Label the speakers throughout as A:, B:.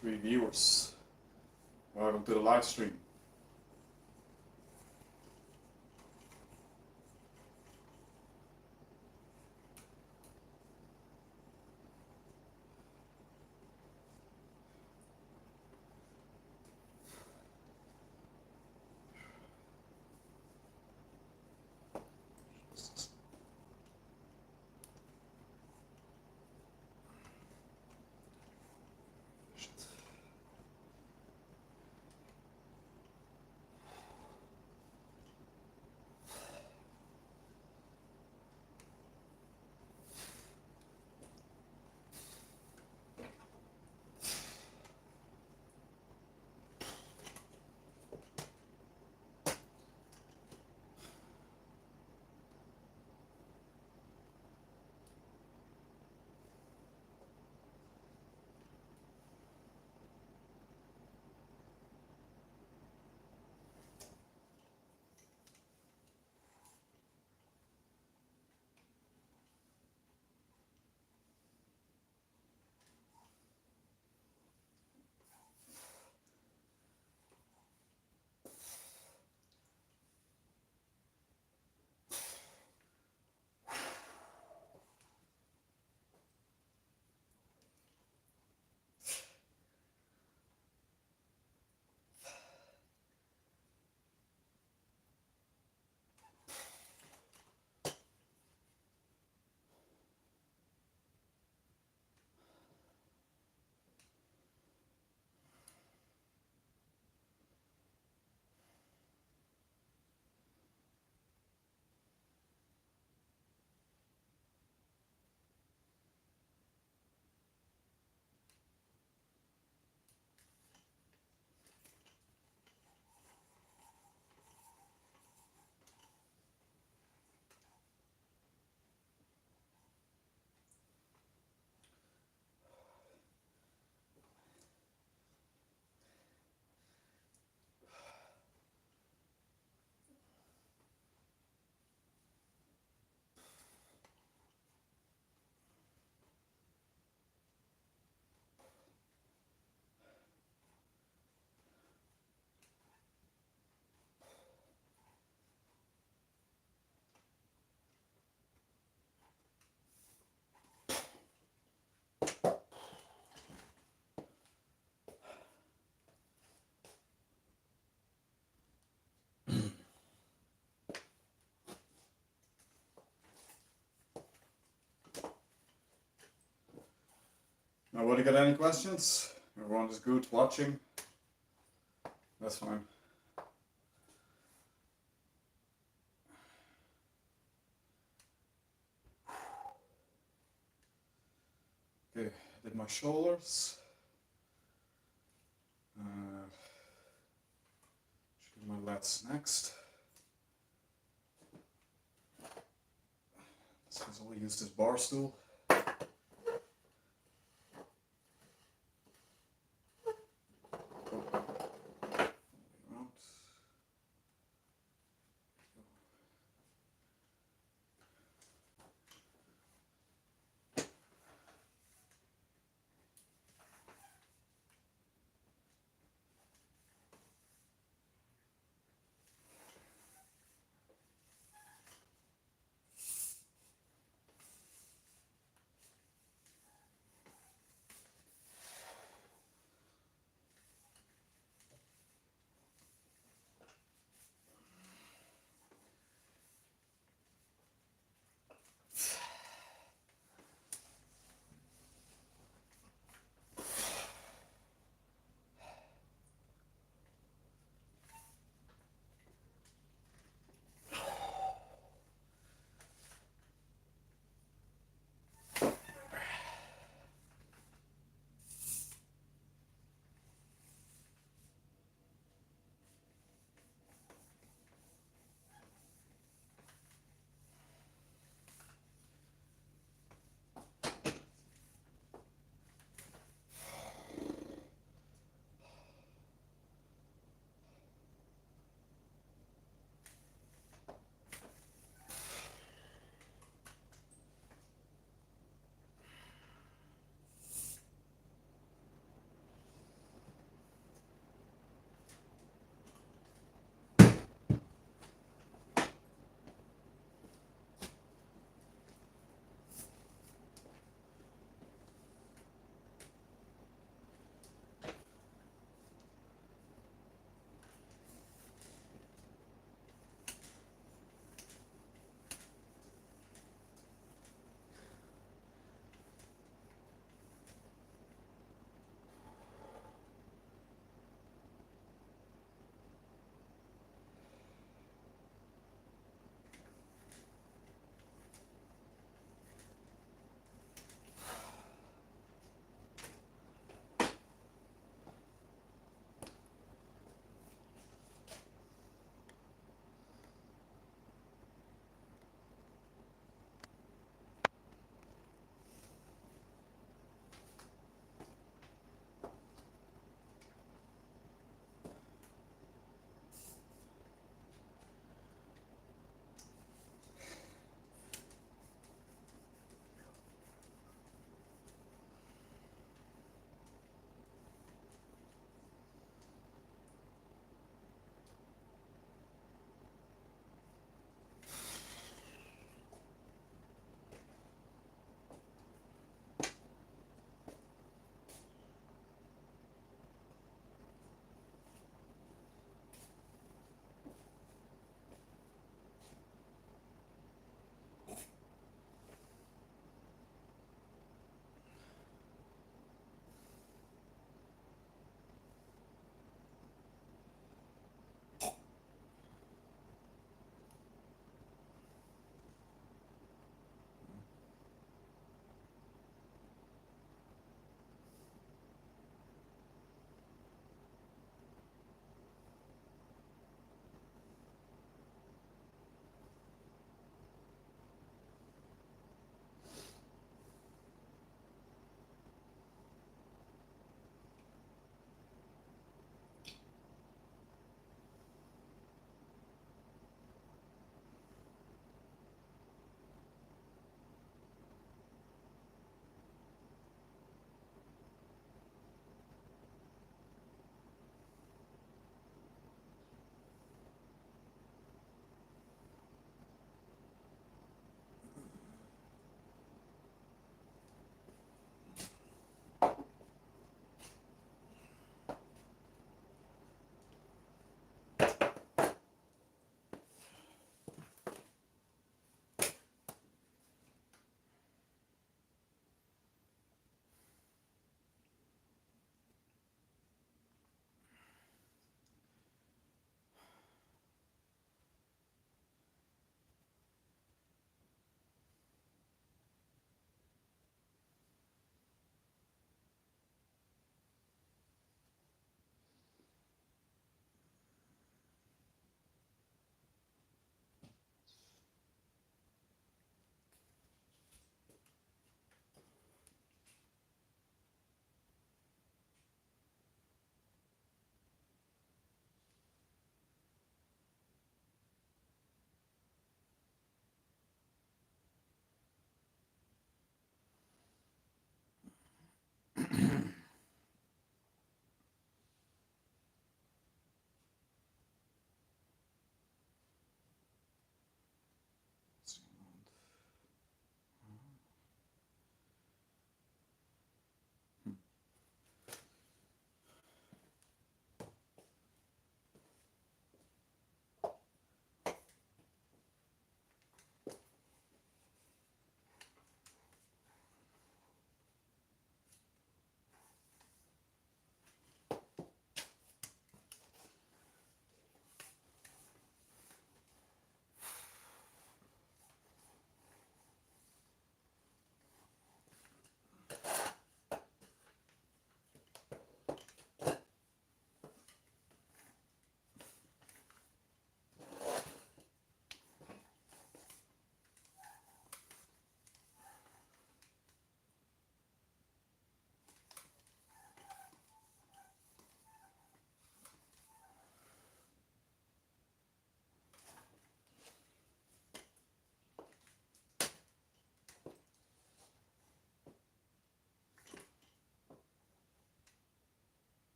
A: 3 viewers. Welcome to the live stream. Nobody got any questions? Everyone is good watching? That's fine. Okay, I did my shoulders. Should do my lats next. This is I'll use this bar stool.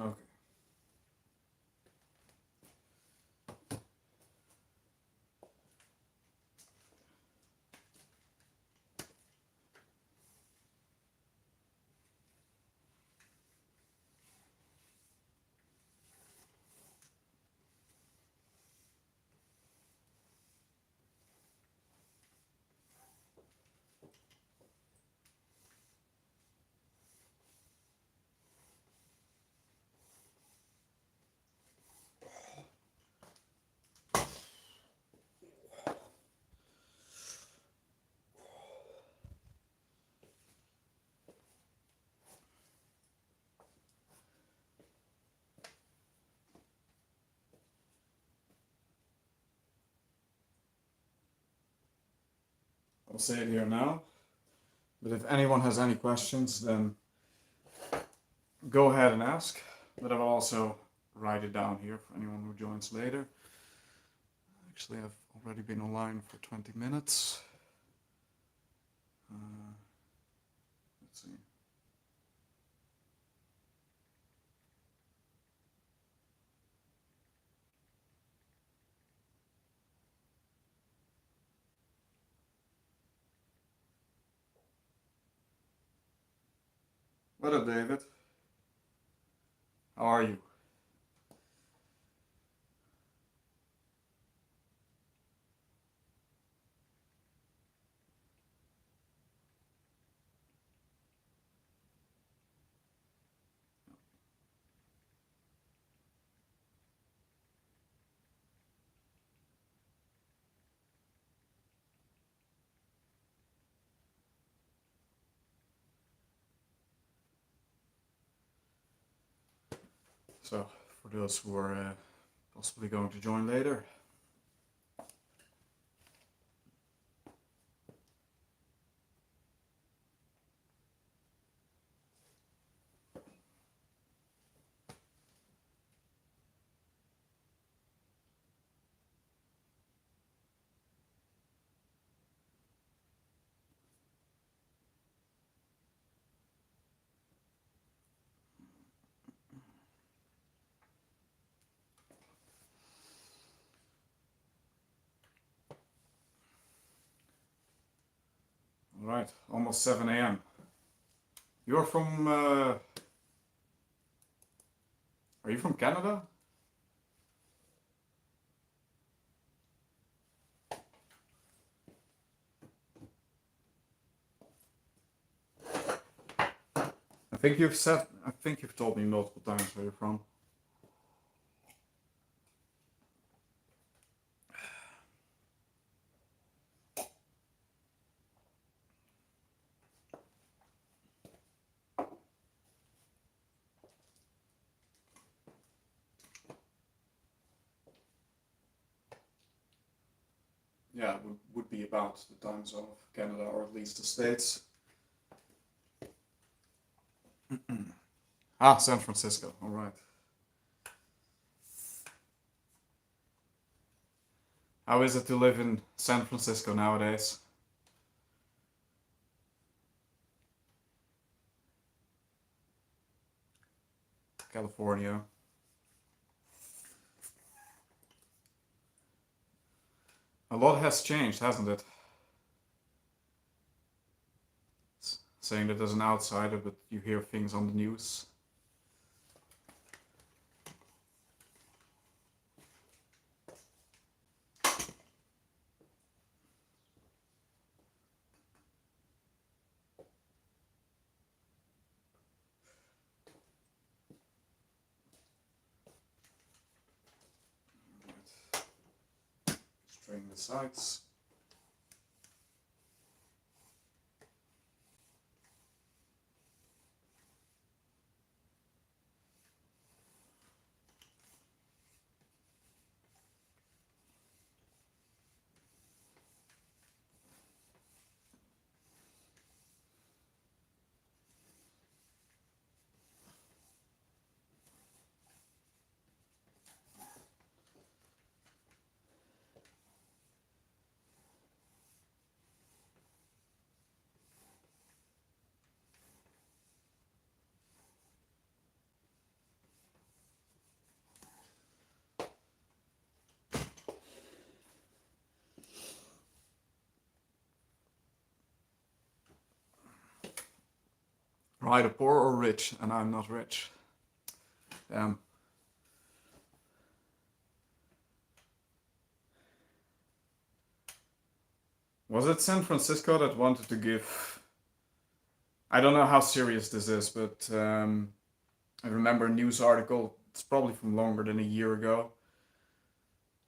A: Okay. I'll say it here now, but if anyone has any questions, then go ahead and ask. But I'll also write it down here for anyone who joins later. Actually, I've already been online for 20 minutes. Let's see. What up, David? How are you? So, for those who are possibly going to join later, all right, almost 7 a.m. You're from, are you from Canada? I think you've told me multiple times where you're from. Yeah, it would be about the time zone of Canada, or at least the States. Ah, San Francisco, all right. How is it to live in San Francisco nowadays? California. A lot has changed, hasn't it? Saying that as an outsider, but you hear things on the news. String the sides. either poor or rich, and I'm not rich. Damn. Was it San Francisco that wanted to give... I don't know how serious this is, but I remember a news article, it's probably from longer than a year ago,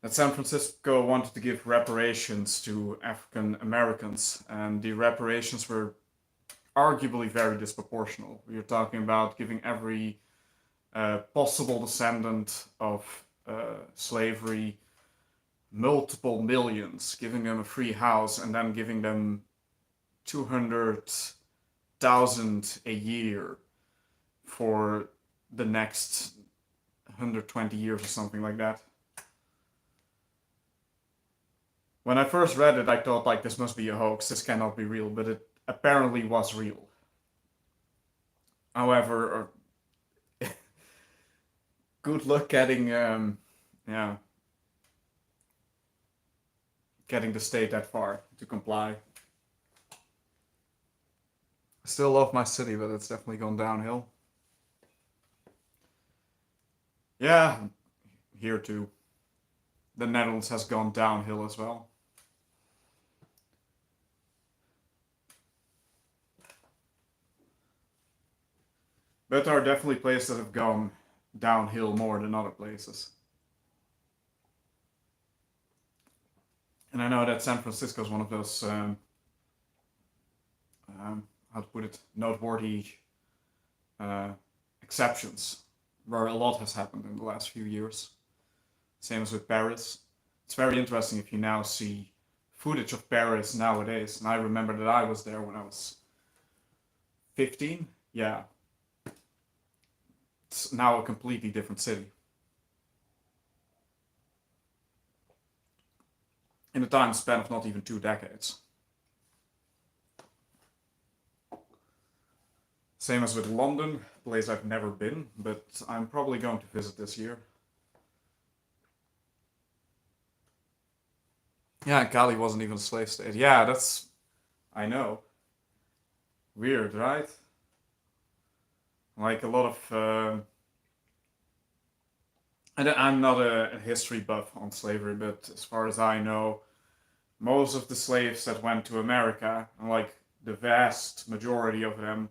A: that San Francisco wanted to give reparations to African Americans, and the reparations were arguably very disproportional. You're talking about giving every possible descendant of slavery multiple millions, giving them a free house, and then giving them 200,000 a year for the next 120 years or something like that. When I first read it, I thought, like, this must be a hoax, this cannot be real, but it apparently was real. However, good luck getting, yeah, getting the state that far to comply. I still love my city, but it's definitely gone downhill. Yeah, here too. The Netherlands has gone downhill as well. But there are definitely places that have gone downhill more than other places. And I know that San Francisco is one of those, how to put it, noteworthy exceptions, where a lot has happened in the last few years. Same as with Paris. It's very interesting if you now see footage of Paris nowadays, and I remember that I was there when I was 15. Yeah. It's now a completely different city. In a time span of not even 2 decades. Same as with London, a place I've never been, but I'm probably going to visit this year. Yeah, Cali wasn't even a slave state. Yeah, that's... I know. Weird, right? Like a lot of... I'm not a history buff on slavery, but as far as I know, most of the slaves that went to America, and like the vast majority of them,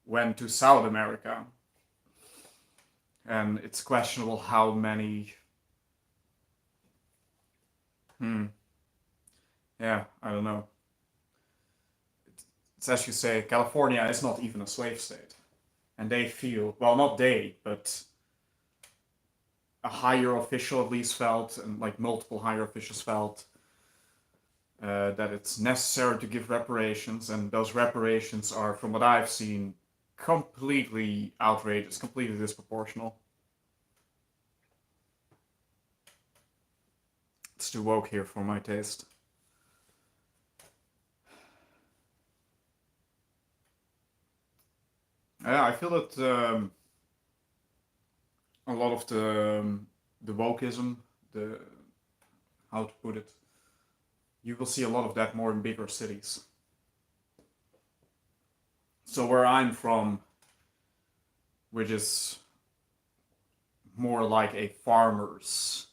A: went to South America. And it's questionable how many... Yeah, I don't know. It's as you say, California is not even a slave state. And they feel, well, not they, but a higher official at least felt, and like multiple higher officials felt, that it's necessary to give reparations, and those reparations are, from what I've seen, completely outrageous, completely disproportional. It's too woke here for my taste. Yeah, I feel that a lot of the wokeism, the... how to put it, you will see a lot of that more in bigger cities. So where I'm from, which is more like a farmer's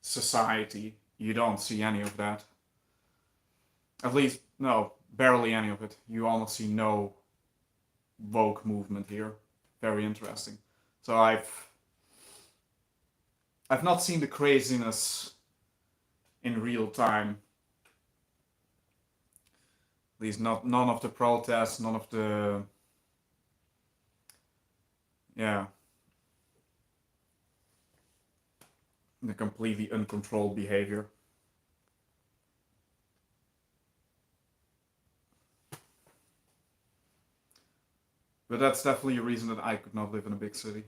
A: society, you don't see any of that. At least, no, barely any of it. You almost see no woke movement here. Very interesting. So I've not seen the craziness in real time. At least none of the protests, none of the... yeah, the completely uncontrolled behavior. But that's definitely a reason that I could not live in a big city.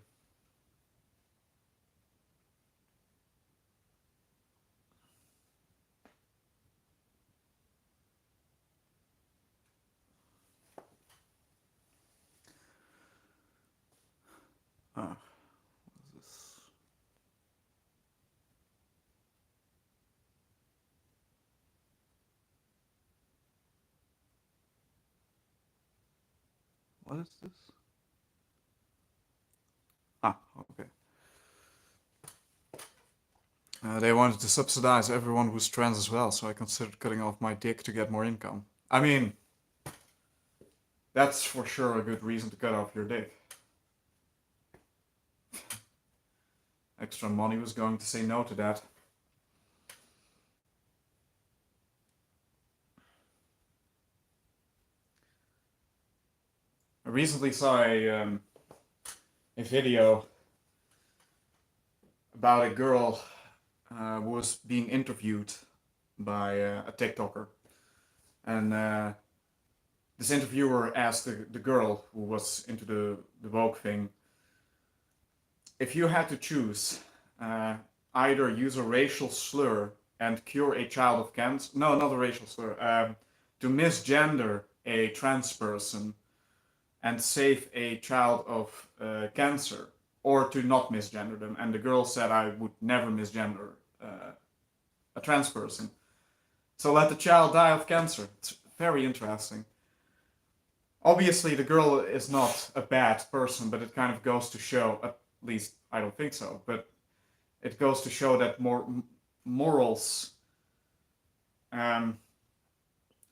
A: What is this? What is this? Ah, okay. They wanted to subsidize everyone who's trans as well, so I considered cutting off my dick to get more income. I mean, that's for sure a good reason to cut off your dick. Extra money was going to say no to that. I recently saw a video about a girl who was being interviewed by a TikToker. And this interviewer asked the girl who was into the Vogue thing, if you had to choose either use a racial slur and cure a child of cancer, no, not a racial slur, to misgender a trans person and save a child of cancer, or to not misgender them. And the girl said, I would never misgender a trans person. So let the child die of cancer. It's very interesting. Obviously, the girl is not a bad person, but it kind of goes to show, at least I don't think so, but it goes to show that morals, um,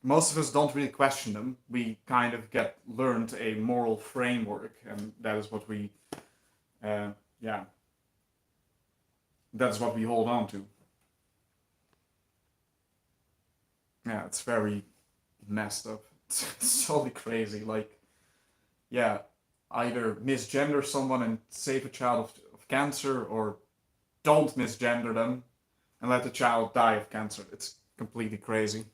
A: most of us don't really question them. We kind of get learned a moral framework, and that is what we, yeah, that's what we hold on to. Yeah, it's very messed up. It's totally crazy. Like, yeah, either misgender someone and save a child of cancer, or don't misgender them and let the child die of cancer. It's completely crazy.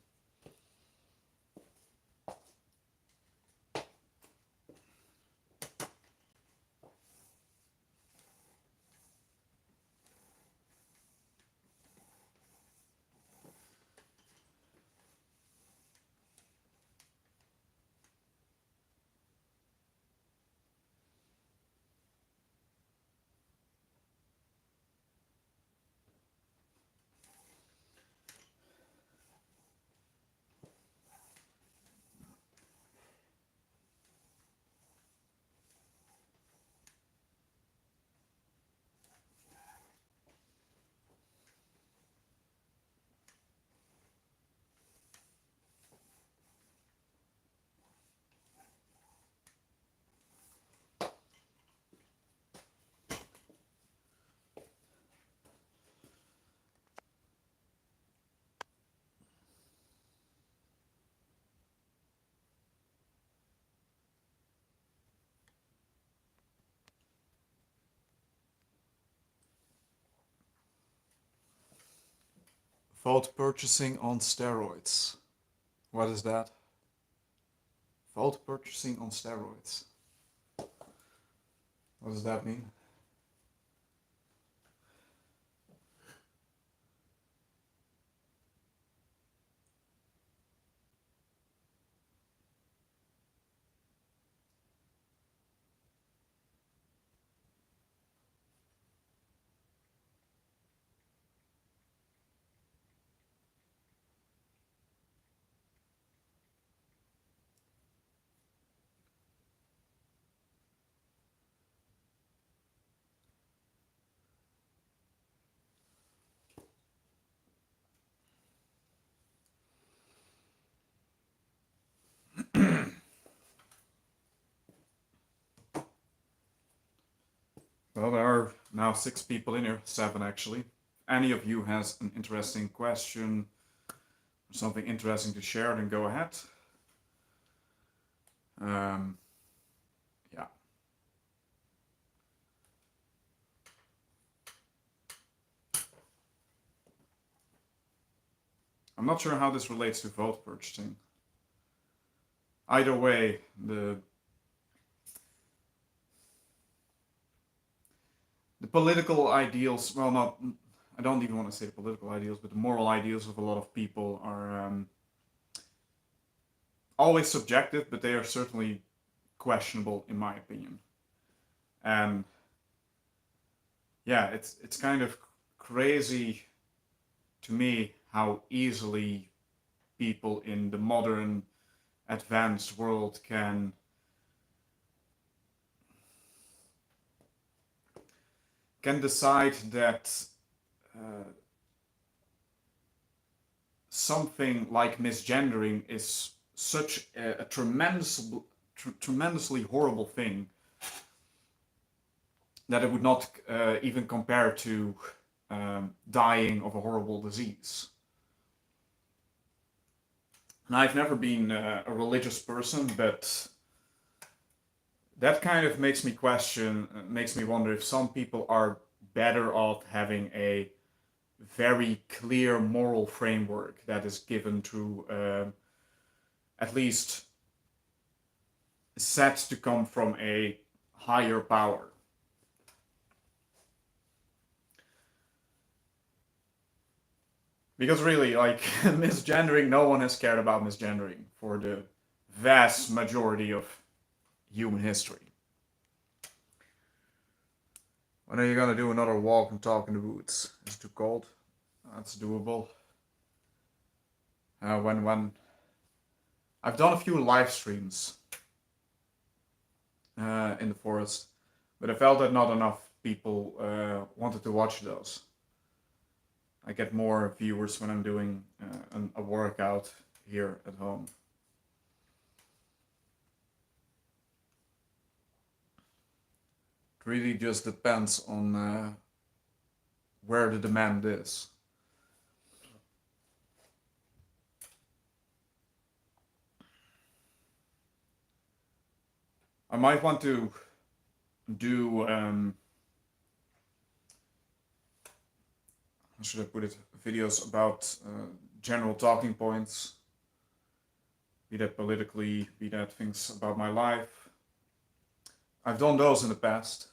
A: Vote purchasing on steroids. What is that? Vote purchasing on steroids. What does that mean? Well, there are now 6 people in here, 7 actually. If any of you has an interesting question or something interesting to share, then go ahead. Yeah. I'm not sure how this relates to vote purchasing. Either way, the political ideals, well, not, I don't even want to say the political ideals, but the moral ideals of a lot of people are always subjective, but they are certainly questionable in my opinion. And yeah, it's kind of crazy to me how easily people in the modern advanced world can can decide that something like misgendering is such a tremendously horrible thing that it would not even compare to dying of a horrible disease. And I've never been a religious person, but that kind of makes me question, makes me wonder if some people are better off having a very clear moral framework that is given to at least set to come from a higher power. Because really, like, misgendering, no one has cared about misgendering for the vast majority of human history. When are you gonna do another walk and talk in the woods? It's too cold. That's doable. When I've done a few live streams in the forest, but I felt that not enough people wanted to watch those. I get more viewers when I'm doing a workout here at home. It really just depends on where the demand is. I might want to do, how should I put it, videos about general talking points, be that politically, be that things about my life. I've done those in the past,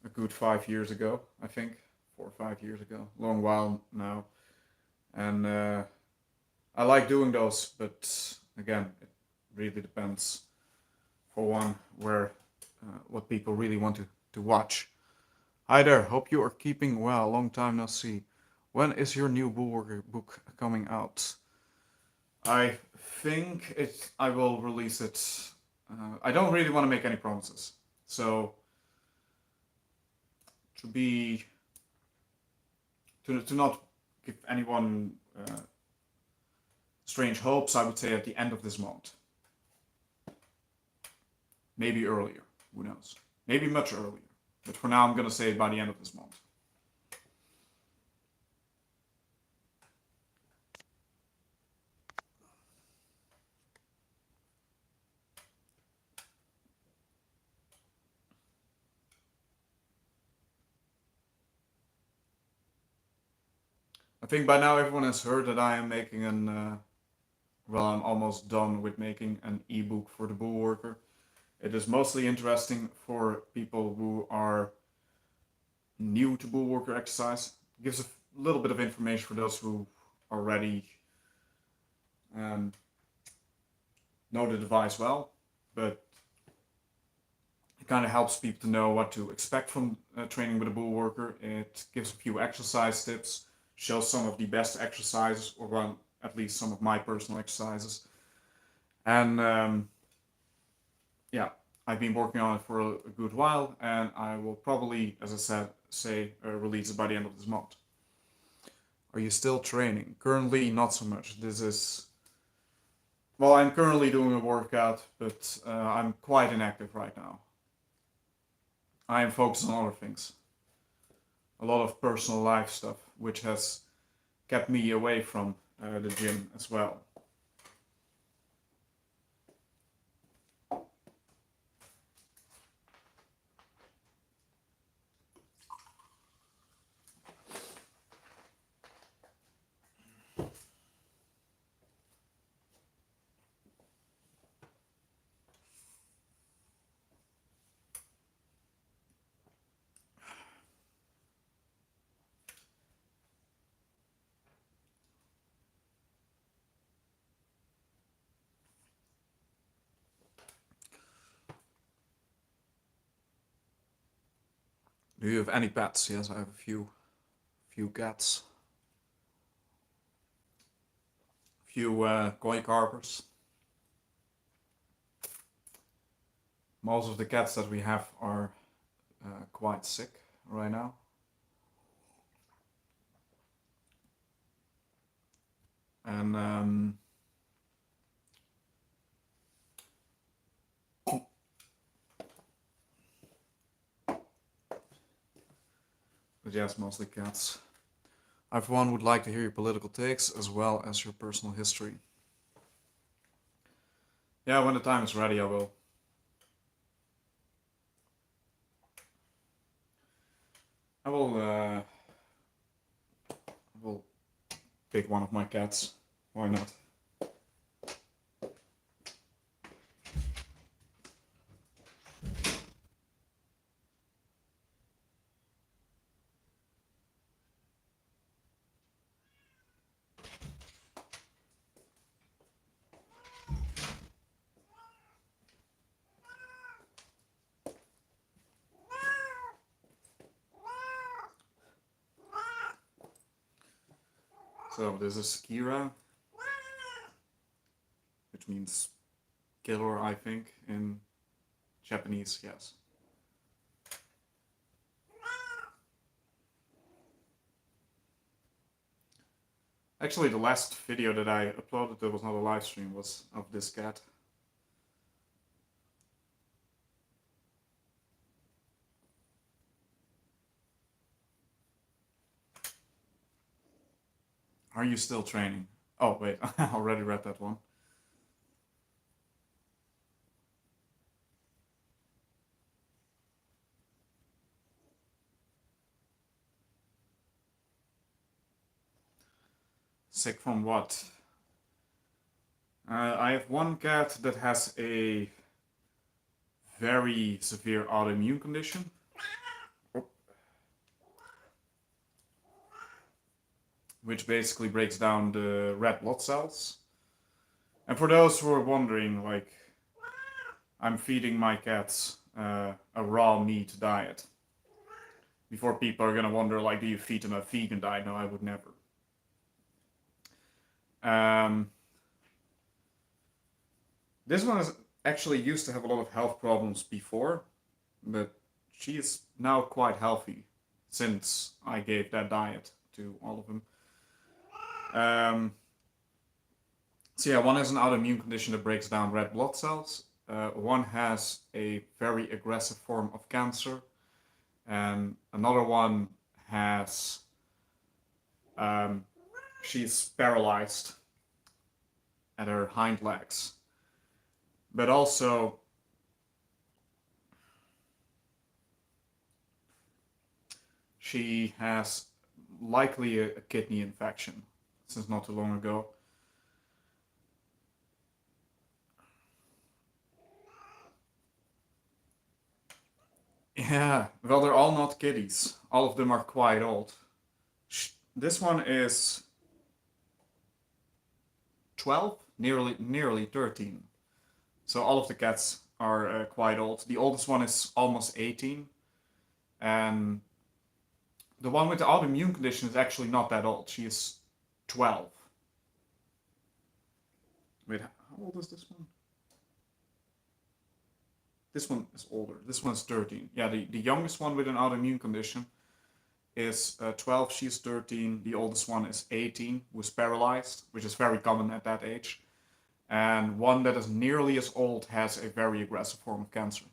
A: a good 5 years ago, I think, 4 or 5 years ago, long while now, and I like doing those, but again, it really depends, for one, where what people really want to watch. Hi there, hope you are keeping well. Long time no see. When is your new Bullworker book coming out? I think I will release it. I don't really want to make any promises. So, to be. To not give anyone strange hopes, I would say at the end of this month. Maybe earlier, who knows? Maybe much earlier. But for now, I'm going to say by the end of this month. I think by now everyone has heard that I am making well, I'm almost done with making an ebook for the Bullworker. It is mostly interesting for people who are new to Bullworker exercise. It gives a little bit of information for those who already know the device well, but it kind of helps people to know what to expect from training with a Bullworker. It gives a few exercise tips, shows some of the best exercises, or well, at least some of my personal exercises. And yeah, I've been working on it for a good while, and I will probably, as I said, release it by the end of this month. Are you still training? Currently, not so much. Well, I'm currently doing a workout, but I'm quite inactive right now. I am focused on other things. A lot of personal life stuff, which has kept me away from the gym as well. Do you have any pets? Yes, I have a few cats. Few koi carpers. Most of the cats that we have are quite sick right now. And but yes, mostly cats. I, for one, would like to hear your political takes as well as your personal history. Yeah, when the time is ready, I will. I will pick one of my cats. Why not? So this is Kira, which means killer, I think, in Japanese, yes. Actually, the last video that I uploaded that was not a live stream was of this cat. Are you still training? Oh, wait, I already read that one. Sick from what? I have one cat that has a very severe autoimmune condition. Which basically breaks down the red blood cells. And for those who are wondering, like, I'm feeding my cats a raw meat diet. Before people are gonna wonder, like, do you feed them a vegan diet? No, I would never. This one is actually used to have a lot of health problems before, but she is now quite healthy since I gave that diet to all of them. So yeah, one has an autoimmune condition that breaks down red blood cells. One has a very aggressive form of cancer, and another one has she's paralyzed at her hind legs, but also she has likely a kidney infection since not too long ago. Yeah, well, they're all not kitties. All of them are quite old. This one is 12, nearly 13. So all of the cats are quite old. The oldest one is almost 18, and the one with the autoimmune condition is actually not that old. She is 12. Wait, how old is this one? This one is older. This one's 13. Yeah, the youngest one with an autoimmune condition is 12. She's 13. The oldest one is 18, who's paralyzed, which is very common at that age. And one that is nearly as old has a very aggressive form of cancer.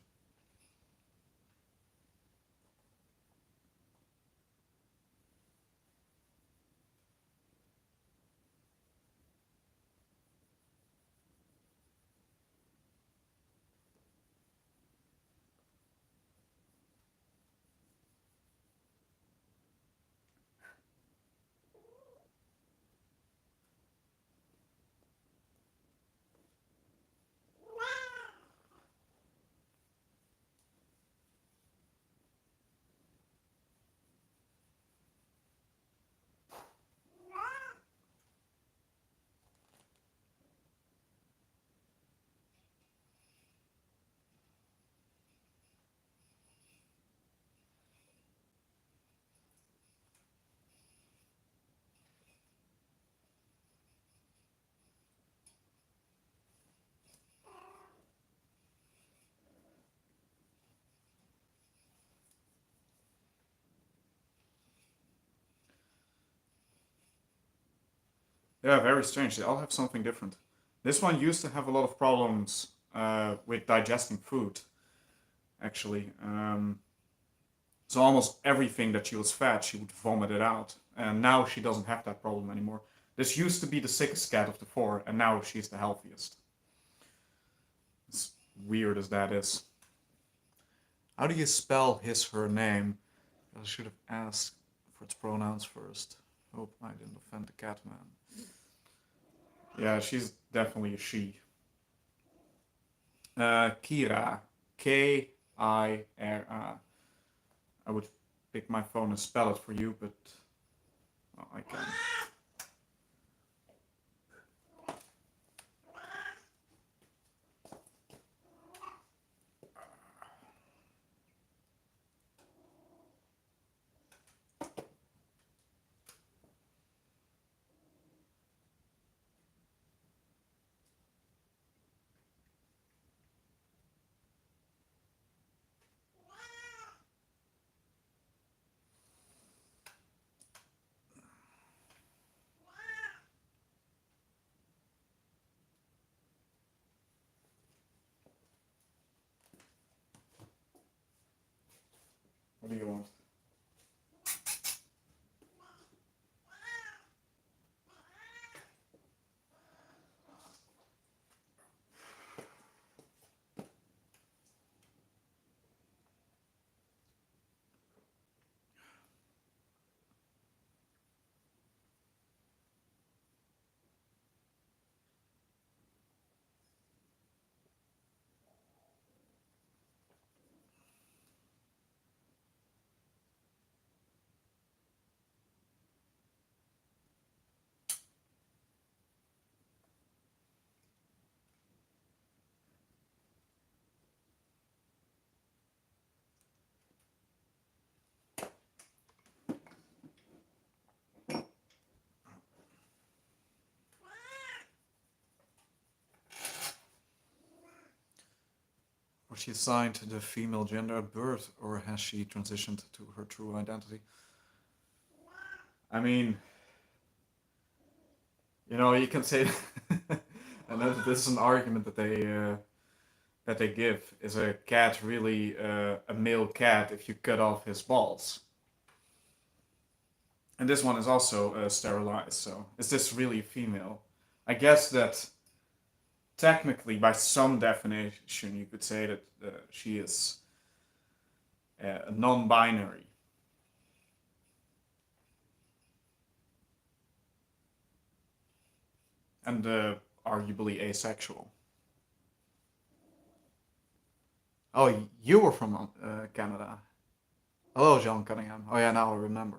A: Yeah, very strange. They all have something different. This one used to have a lot of problems with digesting food, actually. So almost everything that she was fed, she would vomit it out. And now she doesn't have that problem anymore. This used to be the sickest cat of the four, and now she's the healthiest. As weird as that is. How do you spell his, her name? I should have asked for its pronouns first. Hope I didn't offend the cat man. Yeah, she's definitely a she. Kira. Kira. I would pick my phone and spell it for you, but well, I can't. What do you want? Was she assigned the female gender at birth, or has she transitioned to her true identity? I mean, you can say, and this is an argument that they give: is a cat really a male cat if you cut off his balls? And this one is also sterilized. So is this really a female? I guess that technically, by some definition, you could say that she is non-binary. And arguably asexual. Oh, you were from Canada. Hello, John Cunningham. Oh yeah, now I remember.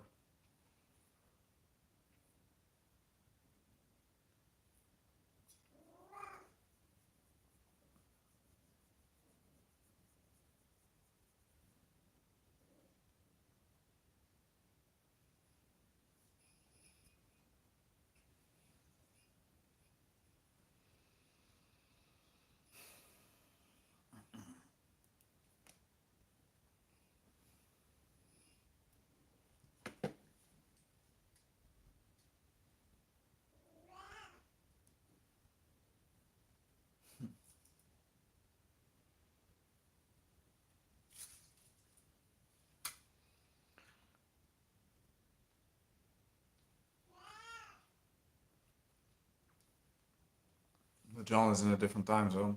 A: But John is in a different time zone.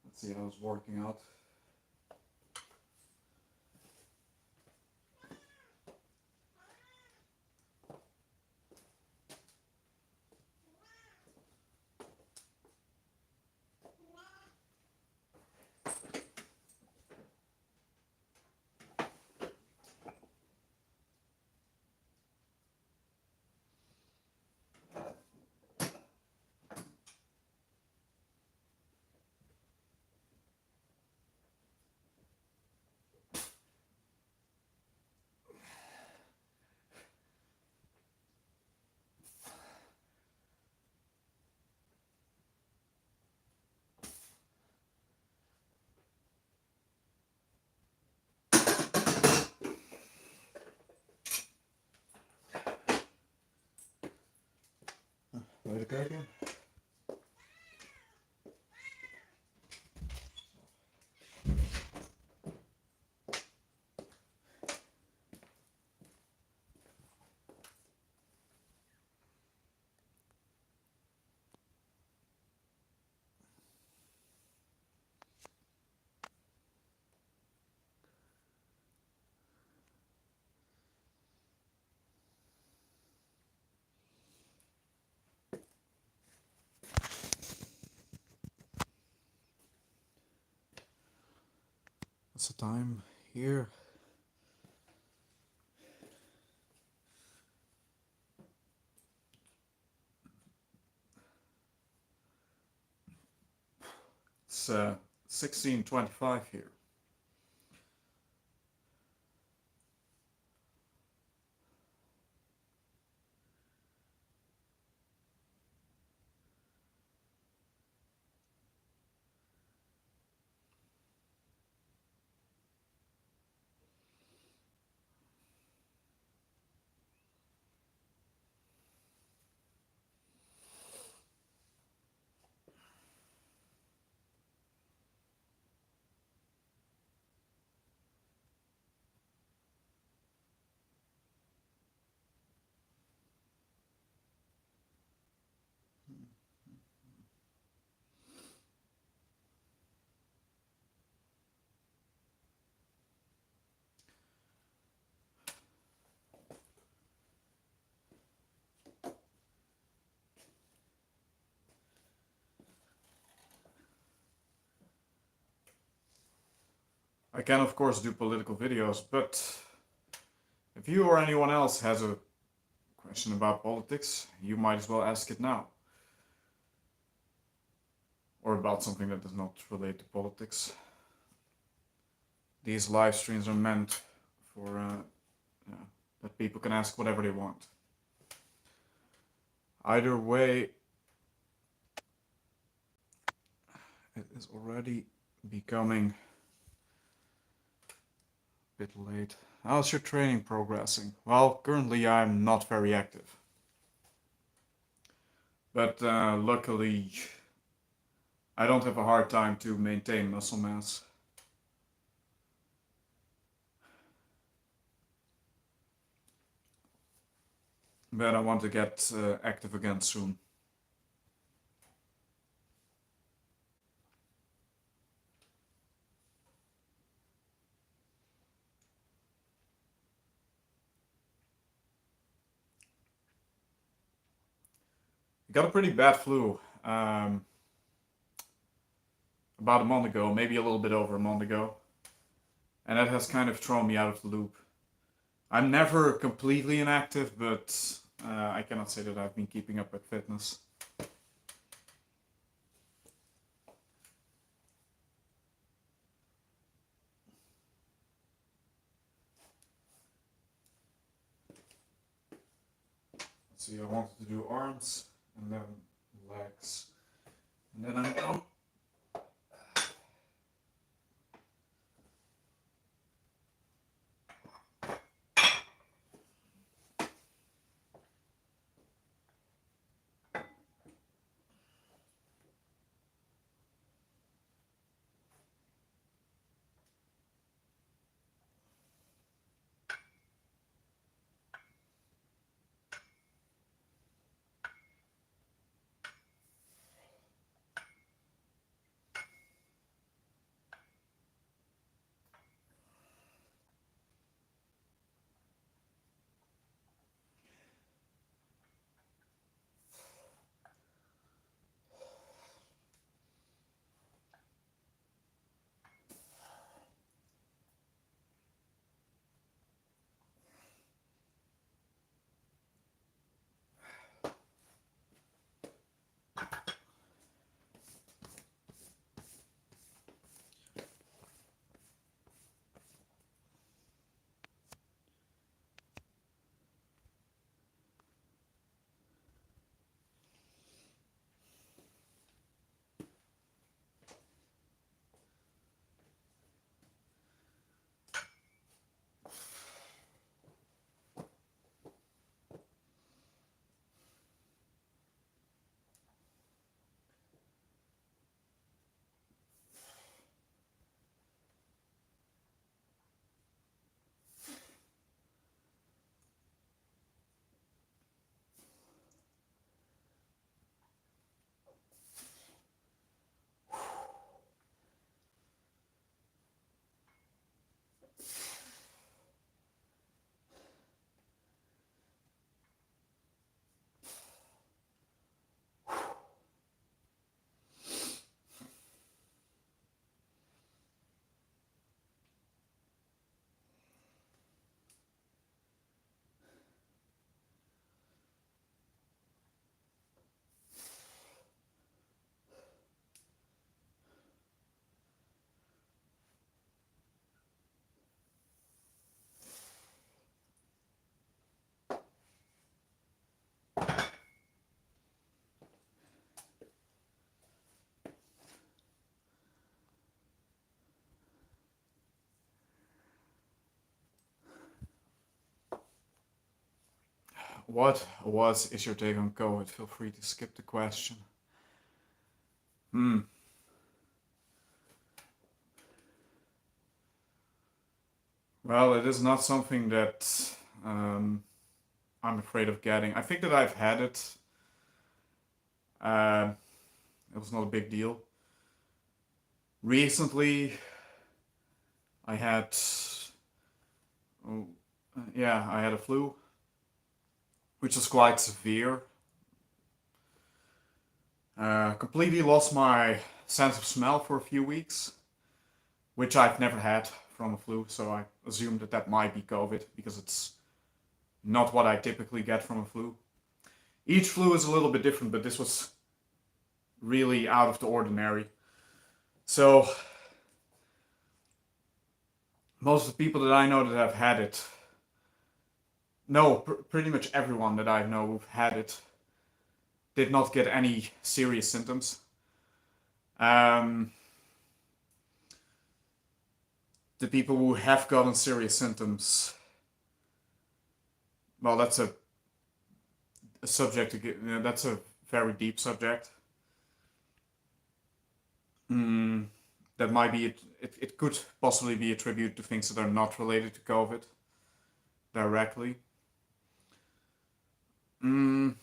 A: Let's see how it's working out. Play the card again. What's the time here? It's 16:25 here. I can of course do political videos, but if you or anyone else has a question about politics, you might as well ask it now. Or about something that does not relate to politics. These live streams are meant for that people can ask whatever they want. Either way, it is already becoming a bit late. How's your training progressing? Well, currently I'm not very active. But luckily, I don't have a hard time to maintain muscle mass. But I want to get active again soon. I got a pretty bad flu about a month ago, maybe a little bit over a month ago. And that has kind of thrown me out of the loop. I'm never completely inactive, but I cannot say that I've been keeping up with fitness. Let's see, I wanted to do arms and then legs. And then I'm done. What is your take on COVID? Feel free to skip the question. Hmm. Well, it is not something that I'm afraid of getting. I think that I've had it. Uh, it was not a big deal. Recently, I had, oh, yeah, I had a flu, which was quite severe. Completely lost my sense of smell for a few weeks, which I've never had from a flu, so I assume that that might be COVID because it's not what I typically get from a flu. Each flu is a little bit different, but this was really out of the ordinary. So, most of the people that I know that have had it, no, pretty much everyone that I know who've had it, did not get any serious symptoms. Um, the people who have gotten serious symptoms, well, that's a subject to get, that's a very deep subject. Mm, that might be it could possibly be attributed to things that are not related to COVID directly. Mm,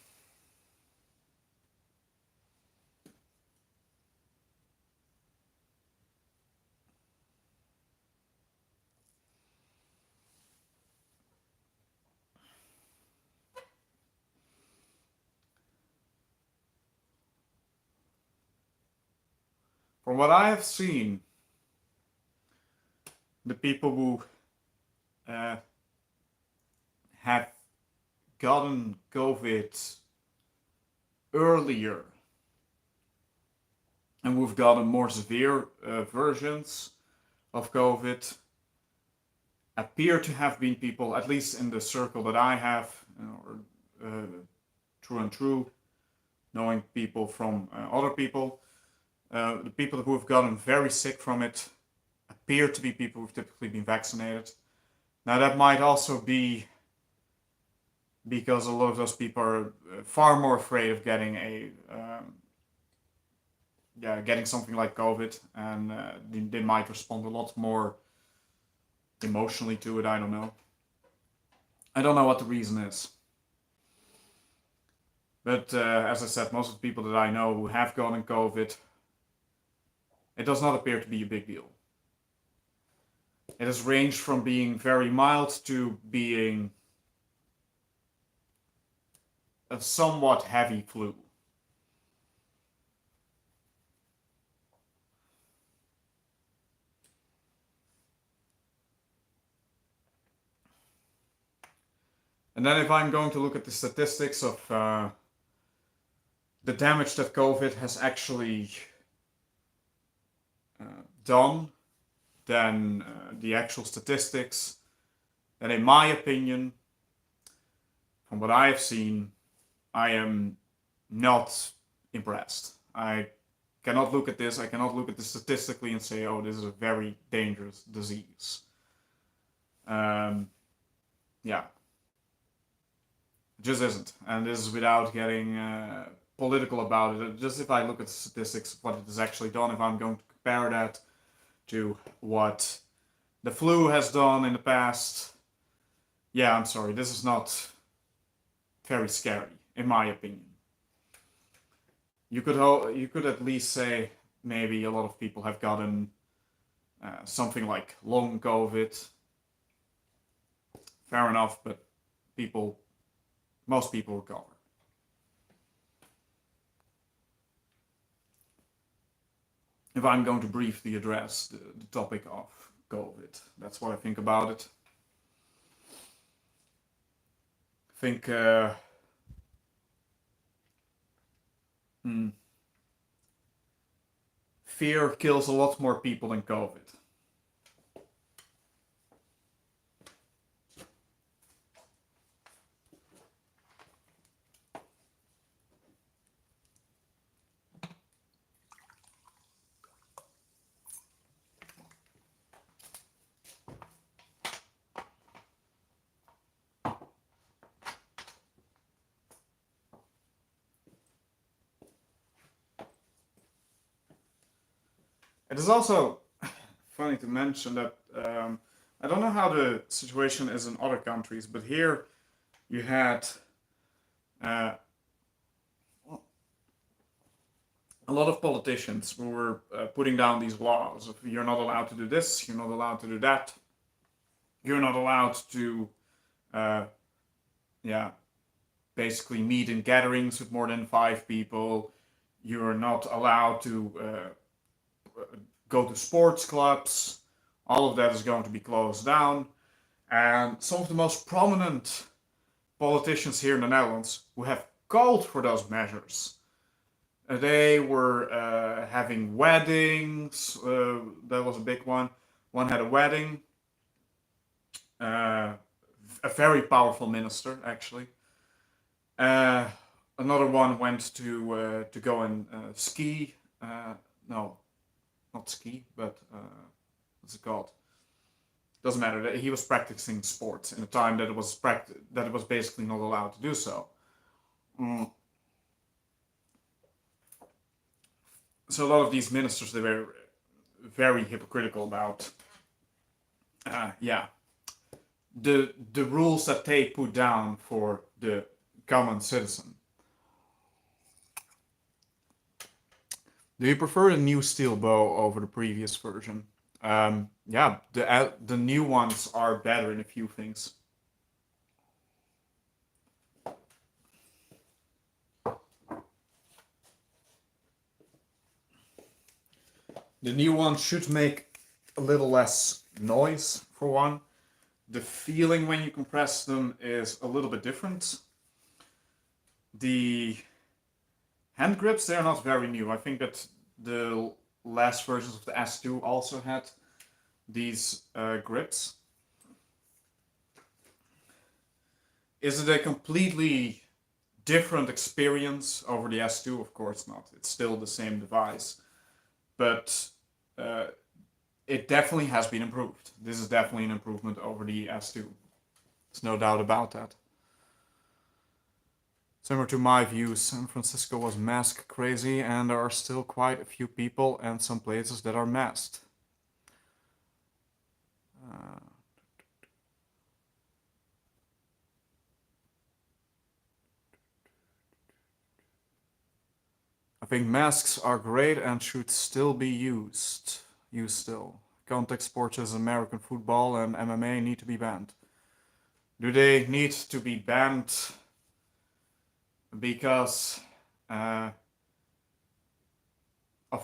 A: from what I have seen, the people who uh, have gotten COVID earlier and who've gotten more severe versions of COVID appear to have been people, at least in the circle that I have, or true and true, knowing people from other people. The people who have gotten very sick from it appear to be people who've typically been vaccinated. Now, that might also be because a lot of those people are far more afraid of getting getting something like COVID, and they might respond a lot more emotionally to it. I don't know. I don't know what the reason is. But as I said, most of the people that I know who have gotten COVID, it does not appear to be a big deal. It has ranged from being very mild to being a somewhat heavy flu. And then if I'm going to look at the statistics of the damage that COVID has actually done, then the actual statistics, then in my opinion, from what I have seen, I am not impressed. I cannot look at this, I cannot look at this statistically and say, oh, this is a very dangerous disease. Yeah, it just isn't. And this is without getting political about it. Just if I look at the statistics, what it has actually done, if I'm going to compare that to what the flu has done in the past, yeah, I'm sorry, this is not very scary, in my opinion. You could at least say maybe a lot of people have gotten something like long COVID. Fair enough, but most people recover. If I'm going to briefly address the topic of COVID, that's what I think about it. I think fear kills a lot more people than COVID. It is also funny to mention that I don't know how the situation is in other countries, but here you had uh, a lot of politicians who were putting down these laws of you're not allowed to do this, you're not allowed to do that, you're not allowed to, uh, yeah, basically meet in gatherings with more than 5 people. You're not allowed to go to sports clubs. All of that is going to be closed down. And some of the most prominent politicians here in the Netherlands who have called for those measures. They were having weddings. That was a big one. One had a wedding. Uh, a very powerful minister, actually. Uh, Another one went to go and ski. No, not ski, but what's it called? Doesn't matter. He was practicing sports in a time that it was basically not allowed to do so. Mm. So a lot of these ministers, they were very hypocritical about yeah, the rules that they put down for the common citizen. Do you prefer the new steel bow over the previous version? Yeah, the new ones are better in a few things. The new ones should make a little less noise for one. The feeling when you compress them is a little bit different. The hand grips, they're not very new. I think that the last versions of the S2 also had these grips. Is it a completely different experience over the S2? Of course not. It's still the same device. But uh, it definitely has been improved. This is definitely an improvement over the S2. There's no doubt about that. Similar to my views, San Francisco was mask crazy, and there are still quite a few people and some places that are masked. I think masks are great and should still be used. Used still. Contact sports as American football and MMA need to be banned. Do they need to be banned because of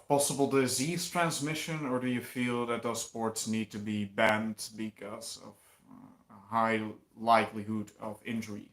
A: possible disease transmission, or do you feel that those sports need to be banned because of a high likelihood of injury?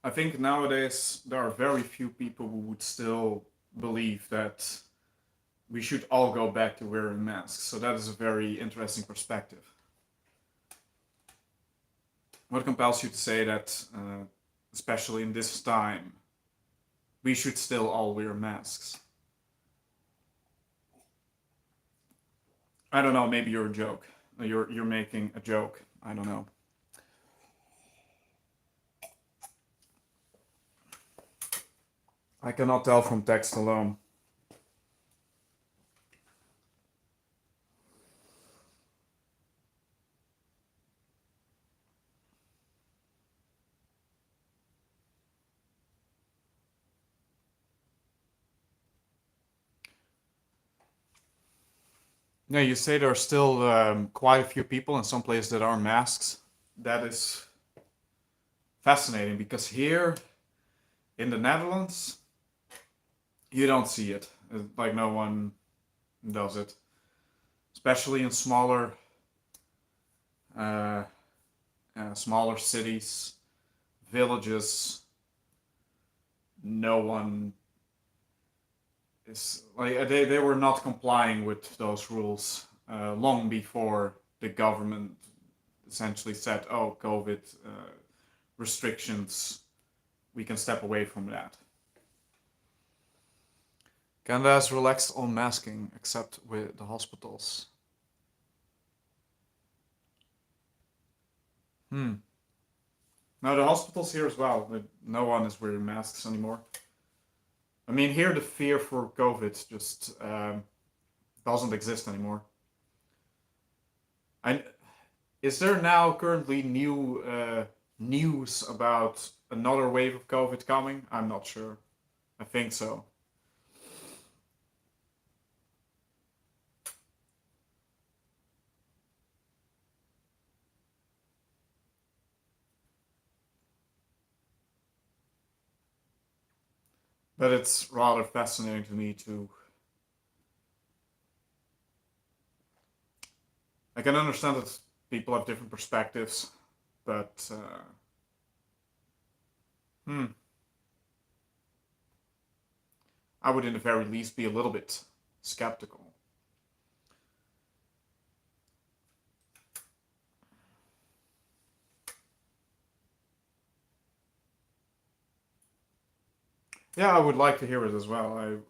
A: I think nowadays there are very few people who would still believe that we should all go back to wearing masks. So that is a very interesting perspective. What compels you to say that, especially in this time, we should still all wear masks? I don't know. Maybe you're a joke. You're making a joke. I don't know. I cannot tell from text alone. Yeah, you say there are still quite a few people in some places that are masks. That is fascinating because here in the Netherlands, you don't see it. Like no one does it, especially in uh, smaller cities, villages. No one is like they were not complying with those rules long before the government essentially said, oh, COVID restrictions, we can step away from that. Canada has relaxed on masking, except with the hospitals. No, the hospitals here as well. No one is wearing masks anymore. I mean, here the fear for COVID just doesn't exist anymore. Is there now currently new news about another wave of COVID coming? I'm not sure. I think so. But it's rather fascinating to me to. I can understand that people have different perspectives, but I would, in the very least, be a little bit skeptical. Yeah, I would like to hear it as well.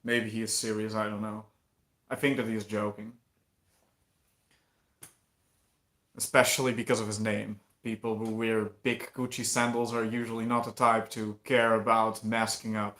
A: Maybe he is serious. I don't know. I think that he is joking, especially because of his name. People who wear big Gucci sandals are usually not the type to care about masking up.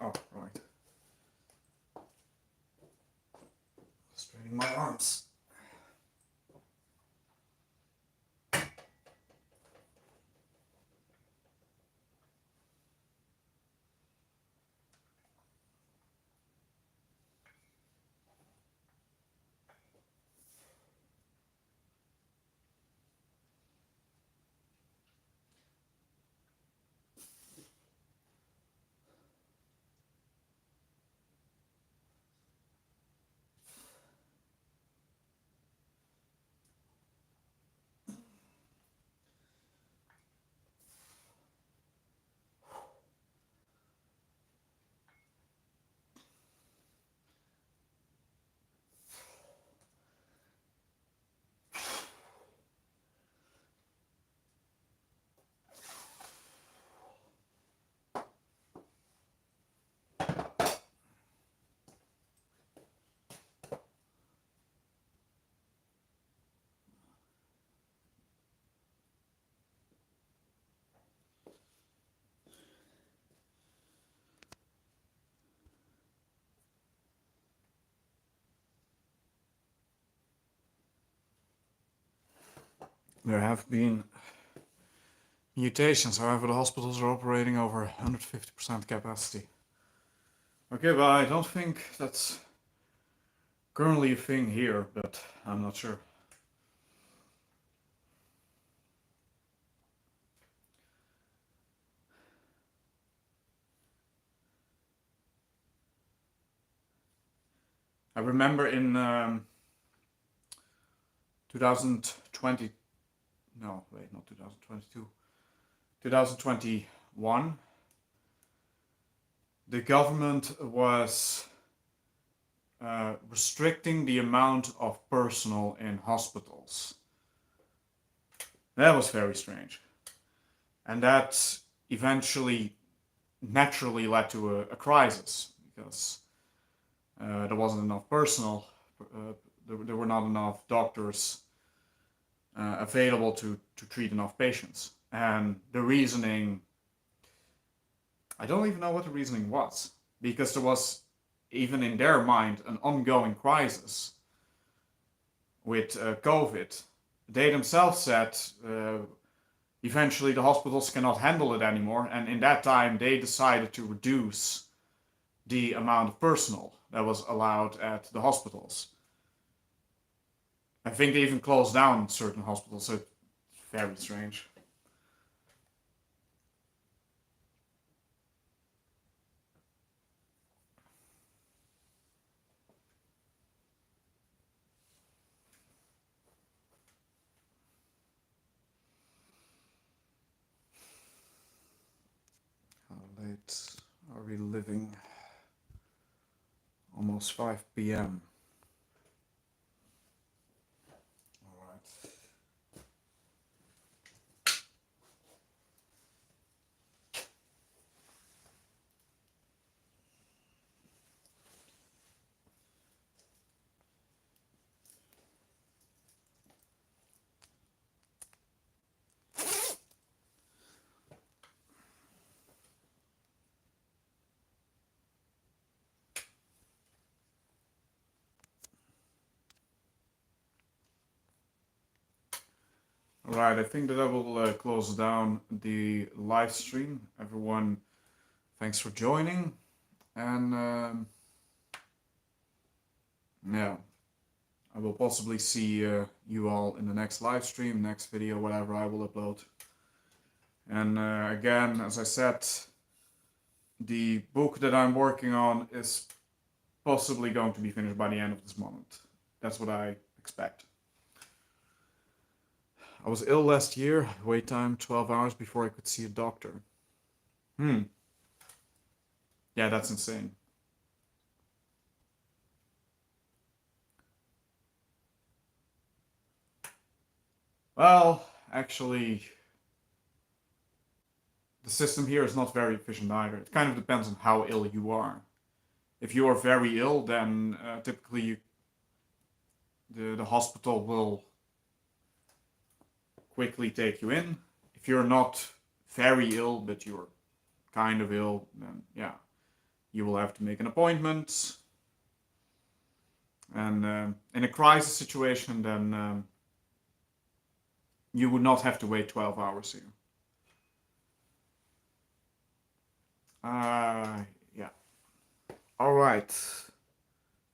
A: Oh, right. Straining my arms. There have been mutations, however, the hospitals are operating over 150% capacity. Okay, but I don't think that's currently a thing here, but I'm not sure. I remember in 2020, no, wait, not 2022, 2021, the government was restricting the amount of personnel in hospitals. That was very strange. And that eventually, naturally led to a crisis because there wasn't enough personnel, there were not enough doctors available to treat enough patients. And the reasoning, I don't even know what the reasoning was, because there was, even in their mind, an ongoing crisis. with COVID. They themselves said eventually the hospitals cannot handle it anymore, and in that time they decided to reduce the amount of personnel that was allowed at the hospitals. I think they even closed down certain hospitals, so it's very strange. How late are we living? Almost 5 p.m. Alright. Alright, I think that I will close down the live stream. Everyone, thanks for joining. And yeah, I will possibly see you all in the next live stream, next video, whatever I will upload. And again, as I said, the book that I'm working on is possibly going to be finished by the end of this month. That's what I expect. I was ill last year, wait time 12 hours before I could see a doctor. Yeah, that's insane. Well, actually, the system here is not very efficient either. It kind of depends on how ill you are. If you are very ill, then typically the hospital will quickly take you in. If you're not very ill, but you're kind of ill, then yeah, you will have to make an appointment. And in a crisis situation, then you would not have to wait 12 hours here. Yeah. All right.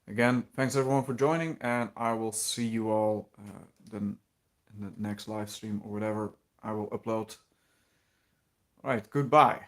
A: Again, thanks everyone for joining, and I will see you all then in the next live stream or whatever I will upload. All right, goodbye.